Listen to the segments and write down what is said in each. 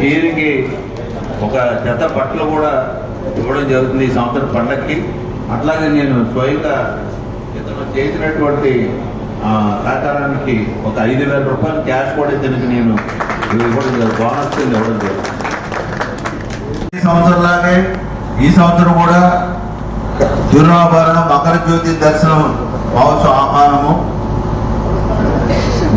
వీరికి ఒక జత బట్టలు కూడా ఇవ్వడం జరుగుతుంది ఈ సంవత్సరం పండగకి. అట్లాగే నేను స్వయంగా ఇతను చేసినటువంటి సహకారానికి ఒక 5,000 రూపాయలు క్యాష్ కూడా ఇతనికి నేను ఇవ్వడం జరుగుతుంది, బోనస్ కింద ఇవ్వడం జరుగుతుంది. ఈ సంవత్సరంలాగే ఈ సంవత్సరం కూడా తిరునాభరణం మకర జ్యోతి దర్శనం మహోత్సవ ఆహ్వానము.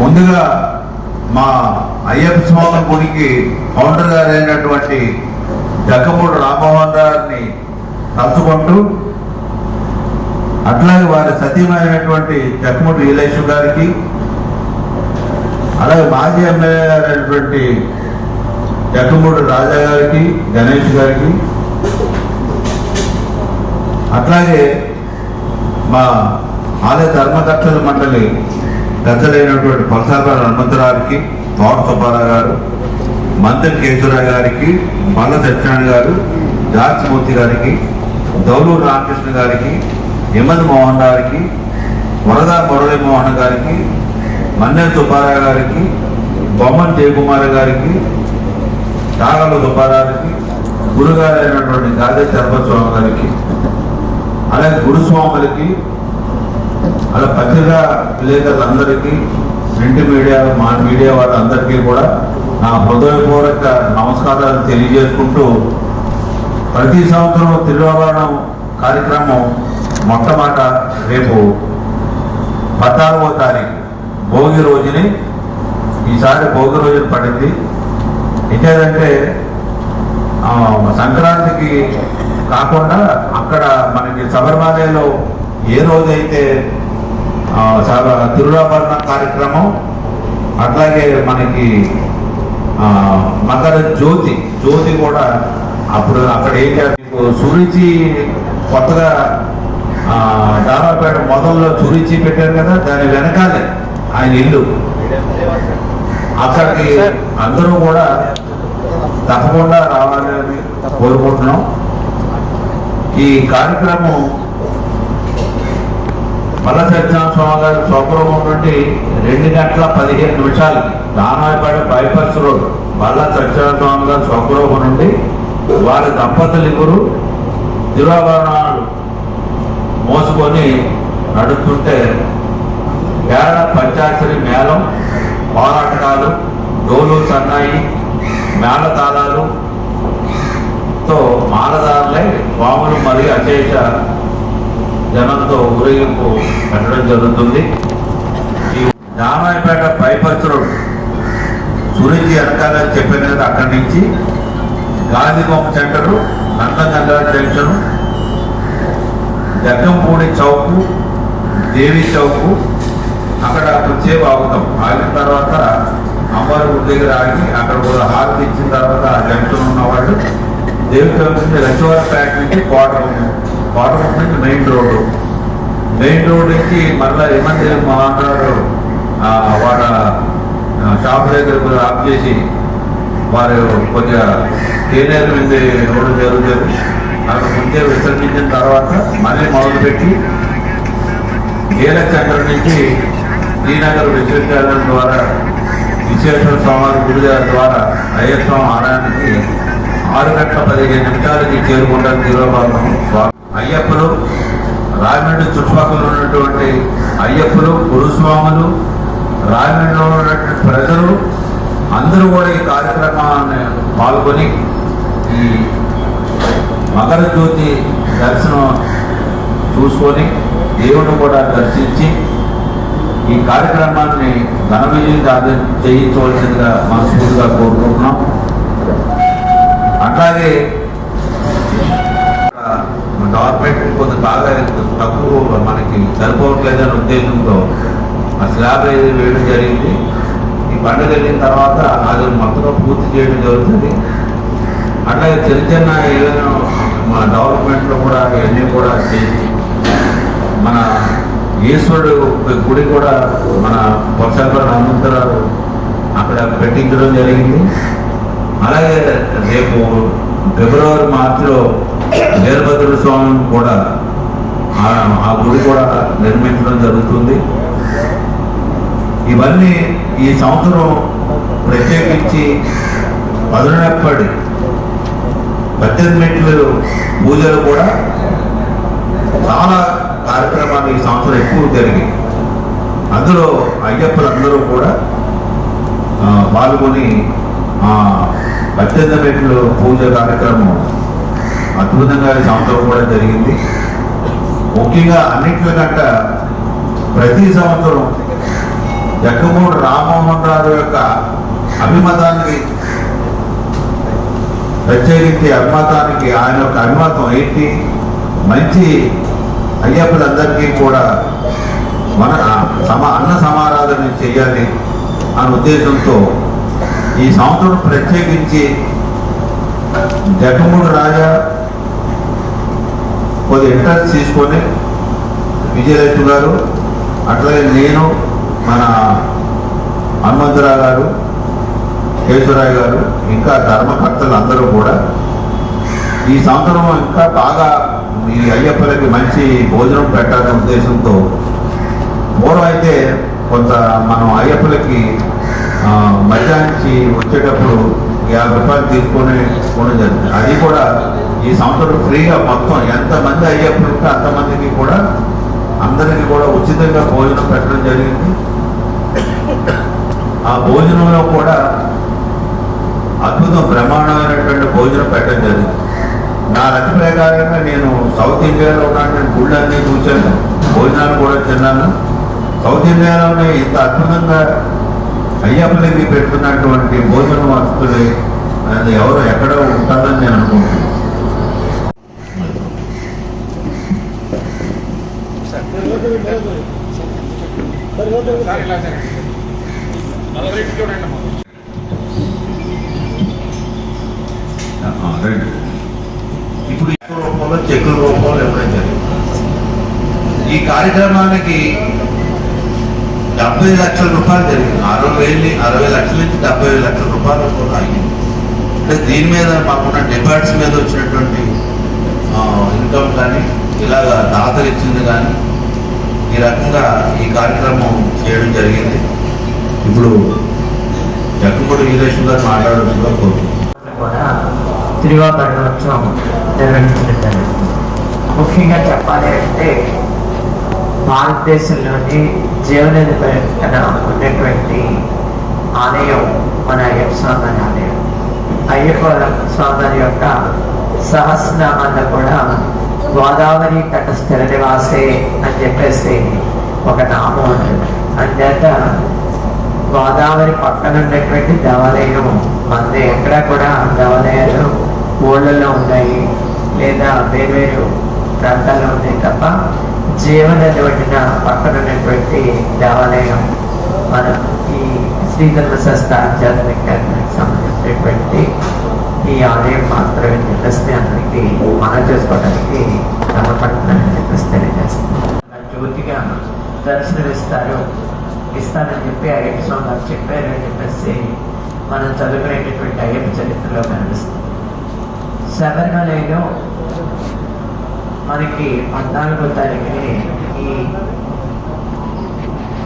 ముందుగా మా అయ్యప్ప స్వామి గుడికి ఫౌండర్ గారు అయినటువంటి జక్కమూడి రామ్మోహన్ గారిని తలుచుకుంటూ, అట్లాగే వారి సతీమైనటువంటి జక్కమూడి లీలేశ్వర్ గారికి, అలాగే మాజీ ఎమ్మెల్యే గారు అయినటువంటి జక్కమూడి రాజా గారికి, గణేష్ గారికి, అట్లాగే మా ఆలయ ధర్మకర్తల మండలి పెద్దలైనటువంటి పలసాల హనుమంతరావుకి, తోట సుబ్బారావు గారు, మంత్రి కేశవరావు గారికి, మల్ల సత్యనారాయణ గారు, జార్జిమూర్తి గారికి, దౌలూరు రామకృష్ణ గారికి, హిమద్ మోహన్ గారికి, వరదా మురళీ మోహన్ గారికి, మన్నెల సుబ్బారావు గారికి, బొమ్మన్ జయకుమార్ గారికి, తాగల సుబ్బారావుకి, గురుగారు అయినటువంటి గాదే చరపస్వామి గారికి, అలాగే గురుస్వాములకి, అలా పత్రికా విలేకరులందరికీ, ప్రింట్ మీడియా, మా మీడియా వాళ్ళందరికీ కూడా నా హృదయపూర్వక నమస్కారాలు తెలియజేసుకుంటూ, ప్రతి సంవత్సరం తిరువాభరణం కార్యక్రమం మొట్టమొదట రేపు 14వ తారీఖు భోగి రోజుని, ఈసారి భోగి రోజున పడింది. ఇంకేదంటే సంక్రాంతికి కాకుండా అక్కడ మనకి శబరిమలలో ఏ రోజైతే తిరువాభరణ కార్యక్రమం, అట్లాగే మనకి మకర జ్యోతి కూడా అప్పుడు అక్కడ ఏం చేస్తారు, సురుచి కొత్తగా దారాపేట మొదల్లో సురుచి పెట్టారు కదా, దాని వెనకాలే ఆయన ఇల్లు. అక్కడికి అందరూ కూడా తప్పకుండా రావాలని కోరుకుంటున్నాం. ఈ కార్యక్రమం మల్ల సత్యనారాయణ స్వామి గారి స్వగృహం నుండి 2:15 దానాయపేట బైపాస్ రోడ్ మల్ల సత్యనారాయణ స్వామి గారి స్వగృహం నుండి వారి దంపతులు ఇద్దరు తిరువాభరణాలు మోసుకొని నడుస్తుంటే పేడ పంచాక్షరి మేళం, పోరాటకాలు, డోలు సన్నాయి, మేళతాళాలుతో మాలదారులై స్వాములు మరియు అశేష జనంతో ఊరేగింపు పెట్టడం జరుగుతుంది. ఈ దానాయపేట బైపాస్ రోడ్ సురించి వెనకాల చెప్పిన కదా, అక్కడి నుంచి గాంధీబొమ్మ సెంటరు, నందగంగా జంక్షన్, జగ్గంపూడి చౌకు, దేవి చౌకు, అక్కడ కొద్దిసేపు ఆగుతాం. ఆగిన తర్వాత అమ్మవారి గుడి దగ్గర ఆగి అక్కడ కూడా హారతి ఇచ్చిన తర్వాత ఆ జంక్షన్ ఉన్నవాళ్ళు దేవి చౌక్ నుంచి లక్ష్మీవారపేట నుంచి కోటరం నుంచి మెయిన్ రోడ్ నుంచి మళ్ళీ ఏమంది మాట్లాడు వాళ్ళ షాప్ దగ్గర ఆఫ్ చేసి వారు కొద్దిగా తేనేరు మీద రోడ్డు జరుగుతుంది. అక్కడ ముందే విసర్జించిన తర్వాత మళ్ళీ మొదలుపెట్టి గేల సెంటర్ నుంచి శ్రీనగర్ విశ్వవిద్యాలయం ద్వారా విశ్వేశ్వర స్వామి గుడి ద్వారా అయ్యప్ప స్వామి ఆలయానికి 6:15 చేరుకుంటారు తిరువాభరణం. అయ్యప్పలు, రాజమండ్రి చుట్టుపక్కల ఉన్నటువంటి అయ్యప్పలు, గురుస్వాములు, రాజమండ్రిలో ఉన్నటువంటి ప్రజలు అందరూ కూడా ఈ కార్యక్రమాన్ని పాల్గొని ఈ మకర జ్యోతి దర్శనం చూసుకొని దేవుడిని కూడా దర్శించి ఈ కార్యక్రమాన్ని ఘన విజయం చేయించవలసిందిగా మనస్ఫూర్తిగా కోరుకుంటున్నాం. అట్లాగే గవర్నమెంట్ కొంత బాగా తక్కువ మనకి సరిపోవట్లేదనే ఉద్దేశంతో ఆ స్లాబ్ అనేది వేయడం జరిగింది. ఈ పండుగ వెళ్ళిన తర్వాత అది మొత్తంగా పూర్తి చేయడం జరుగుతుంది. అట్లాగే చిన్న ఏదైనా మన డెవలప్మెంట్లో కూడా ఇవన్నీ కూడా చేసి మన ఈశ్వరుడు గుడి కూడా మన వర్షాకాలం హనుమంతరావు అక్కడ పెట్టించడం జరిగింది. అలాగే రేపు ఫిబ్రవరి మార్చిలో వీరభద్రుడి స్వామిని కూడా ఆ గుడి కూడా నిర్మించడం జరుగుతుంది. ఇవన్నీ ఈ సంవత్సరం ప్రత్యేకించి 18 మెట్లు పూజలు కూడా చాలా కార్యక్రమాలు ఈ సంవత్సరం ఎక్కువ జరిగాయి. అందులో అయ్యప్పలందరూ కూడా పాల్గొని 18 మెట్లు పూజ కార్యక్రమం అద్భుతంగా ఈ సంవత్సరం కూడా జరిగింది. ముఖ్యంగా అన్నింటికంట ప్రతి సంవత్సరం జగ్గమూడి రామ్మోహన్ రావు యొక్క అభిమతానికి ప్రత్యేకించి అభిమతానికి ఆయన యొక్క అభిమతం ఏంటి, మంచి అయ్యప్పలందరికీ కూడా మన అన్న సమారాధన చేయాలి అనే ఉద్దేశంతో ఈ సంవత్సరం ప్రత్యేకించి జగ్గమూడి రాజా కొద్ది ఇంట్రెస్ట్ తీసుకొని విజయలక్ష్మి గారు, అట్లాగే నేను, మన హనుమంతరావు గారు, కేశవరావు గారు, ఇంకా ధర్మకర్తలు అందరూ కూడా ఈ సంవత్సరం ఇంకా బాగా ఈ అయ్యప్పలకి మంచి భోజనం పెట్టాలనే ఉద్దేశంతో పూర్వం అయితే కొంత మనం అయ్యప్పలకి మధ్యాహ్నించి వచ్చేటప్పుడు 50 రూపాయలు తీసుకొని కొనడం జరుగుతుంది. అది కూడా ఈ సంవత్సరం ఫ్రీగా మొత్తం ఎంతమంది అయ్యప్పలు ఉంటే అంతమందికి కూడా అందరికీ కూడా ఉచితంగా భోజనం పెట్టడం జరిగింది. ఆ భోజనంలో కూడా అద్భుతం బ్రహ్మాండమైనటువంటి భోజనం పెట్టడం జరిగింది. నా రచన ప్రకారంగా నేను సౌత్ ఇండియాలో ఉన్నటువంటి గుళ్ళన్నీ చూశాను, భోజనాలు కూడా తిన్నాను. సౌత్ ఇండియాలోనే ఇంత అద్భుతంగా అయ్యప్పలకి పెడుతున్నటువంటి భోజన వస్తువులు అది ఎవరు ఎక్కడో ఉంటుందని నేను అనుకుంటున్నాను. ఇప్పుడు రూపంలో చెక్కుల రూపంలో ఇవ్వడం జరిగింది. ఈ కార్యక్రమానికి 70 లక్షల రూపాయలు జరిగింది. 60 లక్షల నుంచి 70 లక్షల రూపాయలు కూడా అయ్యింది. అంటే దీని మీద మాకున్న డిపార్ట్స్ మీద వచ్చినటువంటి ఇన్కమ్ కానీ ఇలాగ దాతలు ఇచ్చింది కానీ ఈ రకంగా ఈ కార్యక్రమం చేయడం జరిగింది. ఇప్పుడు జగ్గమూడి వీరేశ్వర గారు మాట్లాడుతుందో కూడా తిరువాభరణోత్సవం నిర్వహించడం జరుగుతుంది. ముఖ్యంగా చెప్పాలి అంటే భారతదేశంలోని జీవనది పైన ఉన్నటువంటి ఆలయం మన అయ్యప్ప స్వామి ఆలయం. అయ్యప్ప స్వామి యొక్క సహస్రనామాల్లో కూడా గోదావరి తటస్థిర నివాసే అని చెప్పేసి ఒక నామం ఉంటుంది. అంచేత గోదావరి పక్కన ఉన్నటువంటి దేవాలయం మనది ఎక్కడ కూడా దేవాలయాలు ఊళ్ళల్లో ఉన్నాయి లేదా వేరు ప్రాంతాల్లో ఉన్నాయి తప్ప జీవనది ఒడ్డిన పక్కన ఉన్నటువంటి దేవాలయం మన ఈ శ్రీధర్మశాస్త్ర ఆధ్యాత్మిక కేంద్రానికి సంబంధించినటువంటి ఈ ఆలయం మాత్రమే చెప్పేసి అందరికీ మనం చేసుకోవడానికి క్రమపడుతుందని చెప్పేసి తెలియజేస్తుంది. జ్యోతిగా దర్శనమిస్తారు ఇస్తానని చెప్పి అయ్యప్ప స్వామి గారు చెప్పారు అని చెప్పేసి మనం చదువుకునేటటువంటి అయ్యప్ప చరిత్రలో కనిపిస్తుంది. శబరిమలలో మనకి 14వ తారీఖుని ఈ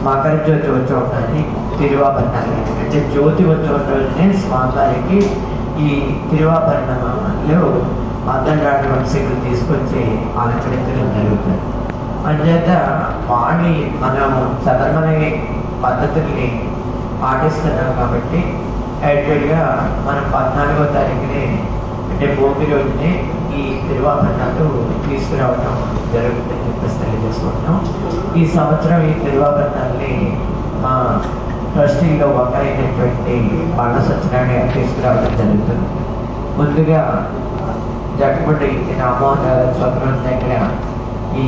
మకర జ్యోతి ఉత్సవాన్ని తిరువాభరణాలు అంటే జ్యోతి ఉత్సవం రోజునే స్వామివారికి ఈ తిరువాభరణంలో అద్దంరాటి వంశీకులు తీసుకొచ్చి అలంకరించడం జరుగుతుంది. అంచేత వాణి మనం శబరిమల పద్ధతుల్ని పాటిస్తున్నాం కాబట్టి యాక్చువల్గా మనం 14వ తారీఖుని అంటే భోగి రోజుని ఈ తిరువాభరణాలు తీసుకురావడం జరుగుతుందని చెప్పేసి తెలియజేసుకుంటున్నాం. ఈ సంవత్సరం ఈ తిరువాభరణాలని మా ట్రస్టీలో ఒకరైనటువంటి బండ సత్యనారాయణ తీసుకురావడం జరుగుతుంది. ముందుగా జగ్గమూడి రామ్మోహన్ రావు స్వగ్రం దగ్గర ఈ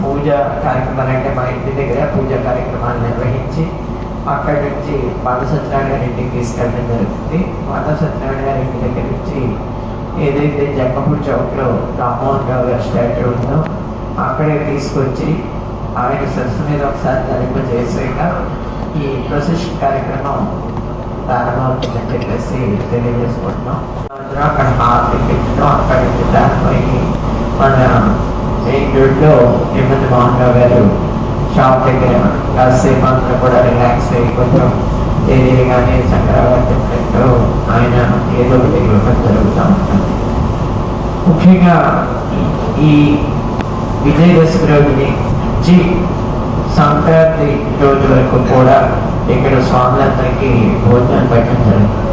పూజ కార్యక్రమాలు అంటే మా ఇంటి దగ్గర పూజా కార్యక్రమాలు నిర్వహించి అక్కడి నుంచి బండ సత్యనారాయణ గారి ఇంటికి తీసుకెళ్ళడం జరుగుతుంది. బండ సత్యనారాయణ గారి ఇంటి దగ్గర నుంచి ఏదైతే జగ్గమూడి చౌక్లో రామ్మోహన్ రావు గారి స్టాట్యూ ఉందో అక్కడే తీసుకొచ్చి ఆయన సరస్సు మీద ఒకసారి ధరింపజేసాక ఈ ప్రొసెషన్ కార్యక్రమం ప్రారంభమవుతుందని చెప్పేసి తెలియజేసుకుంటున్నాం. అక్కడ హారతి పెట్టడం అక్కడి నుంచి దానిపై మన మెయిన్ రోడ్లో తిరుమతి మోహన్ గారు షాప్ దగ్గర కాసేపు అంతా కూడా రిలాక్స్ అయ్యి కొంచెం తెలియగానే చక్రవర్తి చెప్పినట్టు ఆయన ఏదో ఒకటి ఇవ్వడం జరుగుతూ ఉంటుంది. ముఖ్యంగా ఈ విజయదశమి రోజు నుంచి సంక్రాంతి రోజు వరకు కూడా ఇక్కడ స్వాములందరికీ భోజనం పెట్టడం జరుగుతుంది.